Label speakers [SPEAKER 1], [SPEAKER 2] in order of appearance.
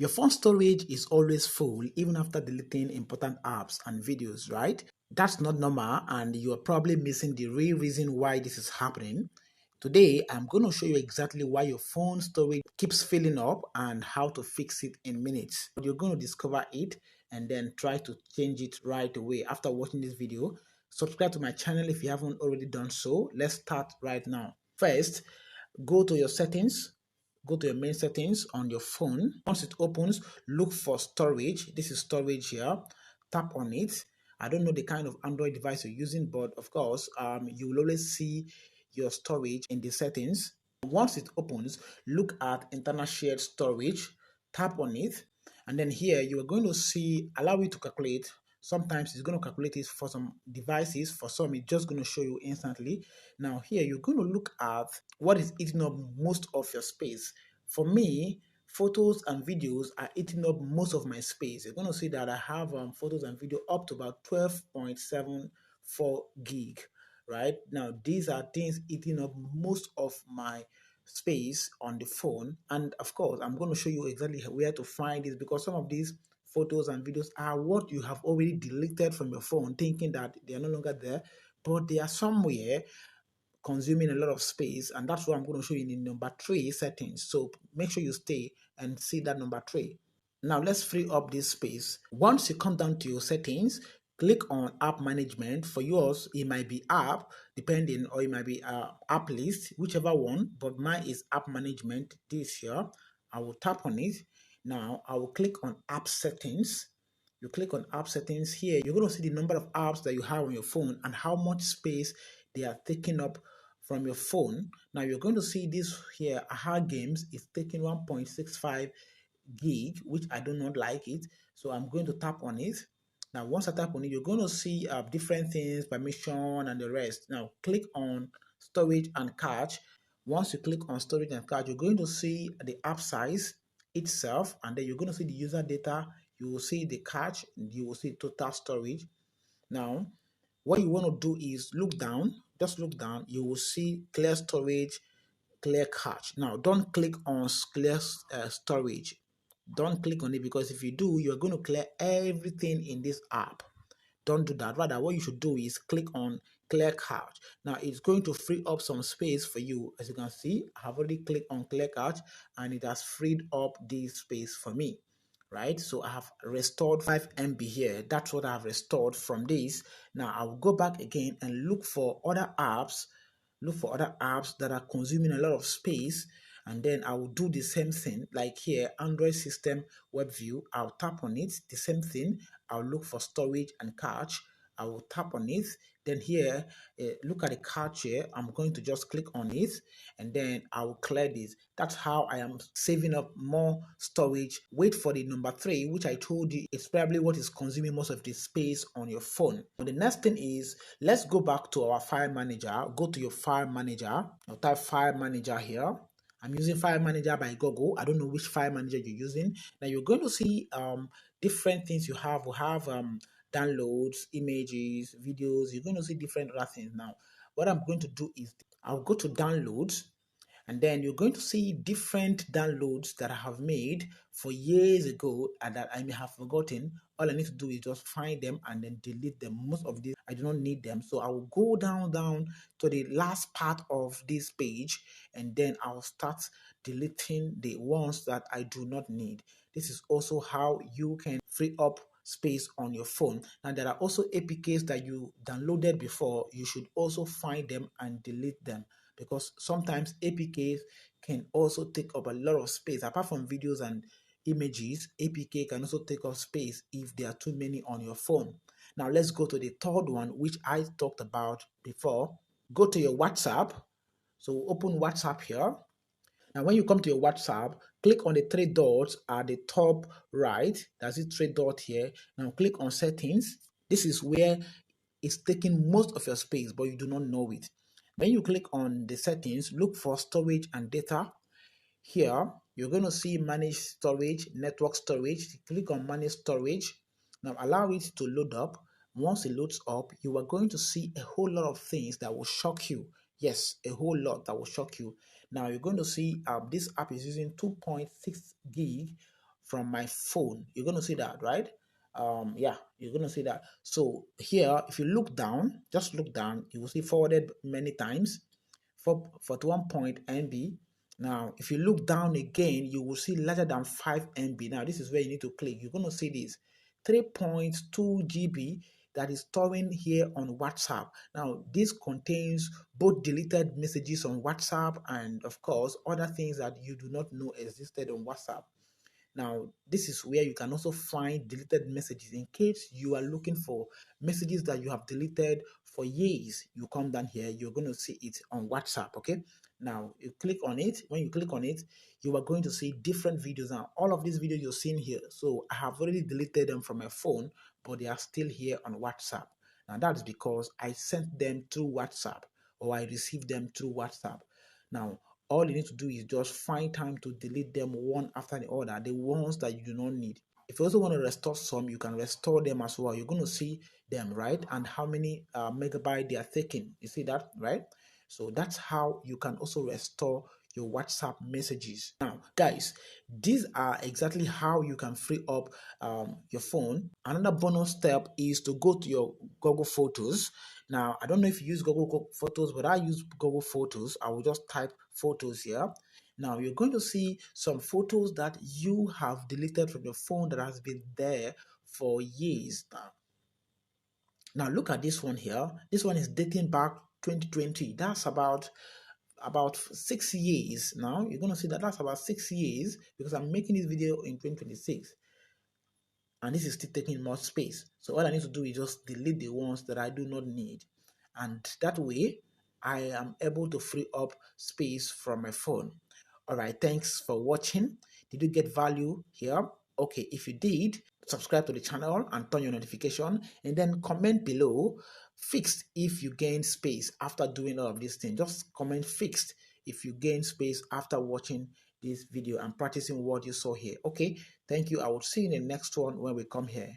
[SPEAKER 1] Your phone storage is always full even after deleting important apps and videos, right? That's not normal, and you are probably missing the real reason why this is happening. Today, I'm going to show you exactly why your phone storage keeps filling up and how to fix it in minutes. You're going to discover it and then try to change it right away after watching this video. Subscribe to my channel if you haven't already done so. Let's start right now. First, go to your settings. Go to your main settings on your phone. Once it opens, look for storage. This is storage here. Tap on it. I don't know the kind of Android device you're using, but of course, you will always see your storage in the settings. Once it opens, look at internal shared storage. Tap on it, and then here you are going to see allow it to calculate. Sometimes it's going to calculate it for some devices, for some it's just going to show you instantly. Now here you're going to look at what is eating up most of your space. For me, photos and videos are eating up most of my space. You're going to see that I have photos and video up to about 12.74 gig. Right now, these are things eating up most of my space on the phone, and of course I'm going to show you exactly where to find this, because some of these photos and videos are what you have already deleted from your phone thinking that they are no longer there, but they are somewhere consuming a lot of space, and that's what I'm going to show you in number 3 settings. So make sure you stay and see that number 3. Now let's free up this space. Once you come down to your settings, click on app management. For yours it might be app depending, or it might be app list, whichever one, but mine is app management. This here, I will tap on it. Now I will click on app settings. You click on app settings. Here you're going to see the number of apps that you have on your phone and how much space they are taking up from your phone. Now you're going to see this here, AHA Games is taking 1.65 gig, which I do not like it. So I'm going to tap on it. Now once I tap on it, you're going to see different things, permission and the rest. Now click on storage and cache. Once you click on storage and cache, you're going to see the app size itself, and then you're going to see the user data. You will see the cache, you will see total storage. Now what you want to do is look down, just look down. You will see clear storage, clear cache. Now don't click on clear storage. Don't click on it, because if you do, you're going to clear everything in this app. Don't do that. Rather, what you should do is click on clear cache. Now it's going to free up some space for you. As you can see, I have already clicked on clear cache and it has freed up this space for me. Right, so I have restored 5 MB here. That's what I have restored from this. Now I will go back again and look for other apps, that are consuming a lot of space, and then I will do the same thing. Like here, Android system web view, I'll tap on it. The same thing, I'll look for storage and cache. I will tap on it. Then here, look at the cache here. I'm going to just click on it, and then I will clear this. That's how I am saving up more storage. Wait for the number 3, which I told you is probably what is consuming most of the space on your phone. Now, the next thing is, let's go back to our file manager. Go to your file manager. I'll type file manager here. I'm using File Manager by Google. I don't know which file manager you're using. Now you're going to see different things you have. We have downloads, images, videos. You're going to see different other things. Now, what I'm going to do is I'll go to downloads, and then you're going to see different downloads that I have made for years ago and that I may have forgotten. All I need to do is just find them and then delete them. Most of these I do not need them, so I will go down to the last part of this page, and then I'll start deleting the ones that I do not need. This is also how you can free up space on your phone. Now there are also APKs that you downloaded before. You should also find them and delete them, because sometimes APKs can also take up a lot of space. Apart from videos and images, APK can also take up space if there are too many on your phone. Now let's go to the third one, which I talked about before. Go to your WhatsApp. So open WhatsApp here. Now when you come to your WhatsApp, click on the 3 dots at the top right. That's it, 3 dot here. Now click on settings. This is where it's taking most of your space, but you do not know it. Then you click on the settings, look for storage and data. Here, you're going to see manage storage, network storage. Click on manage storage. Now allow it to load up. Once it loads up, you are going to see a whole lot of things that will shock you. Yes, a whole lot that will shock you. Now you're going to see this app is using 2.6 gig from my phone. You're going to see that, right? Yeah, you're going to see that. So here, if you look down, just look down, you will see forwarded many times for 41 MB. Now, if you look down again, you will see larger than 5 MB. Now, this is where you need to click. You're going to see this 3.2 GB that is storing here on WhatsApp. Now, this contains both deleted messages on WhatsApp and, of course, other things that you do not know existed on WhatsApp. Now, this is where you can also find deleted messages in case you are looking for messages that you have deleted for years. You come down here, you're going to see it on WhatsApp. Okay. Now, you click on it. When you click on it, you are going to see different videos. Now, all of these videos you're seeing here. So, I have already deleted them from my phone, but they are still here on WhatsApp. Now, that's because I sent them through WhatsApp or I received them through WhatsApp. Now, all you need to do is just find time to delete them one after the other, the ones that you do not need. If you also want to restore some, you can restore them as well. You're going to see them, right? And how many megabyte they are taking. You see that, right? So that's how you can also restore your WhatsApp messages. Now, guys, these are exactly how you can free up your phone. Another bonus step is to go to your Google Photos. Now, I don't know if you use Google Photos, but I use Google Photos. I will just type photos here. Now, you're going to see some photos that you have deleted from your phone that has been there for years now. Now, look at this one here. This one is dating back 2020. That's about 6 years now. You're going to see that that's about 6 years because I'm making this video in 2026 and this is still taking more space. So all I need to do is just delete the ones that I do not need, and that way I am able to free up space from my phone. All right, thanks for watching. Did you get value here? Okay, if you did, subscribe to the channel and turn your notification, and then comment below fixed if you gain space after doing all of these things. Just comment fixed if you gain space after watching this video and practicing what you saw here. Okay, thank you. I will see you in the next one when we come here.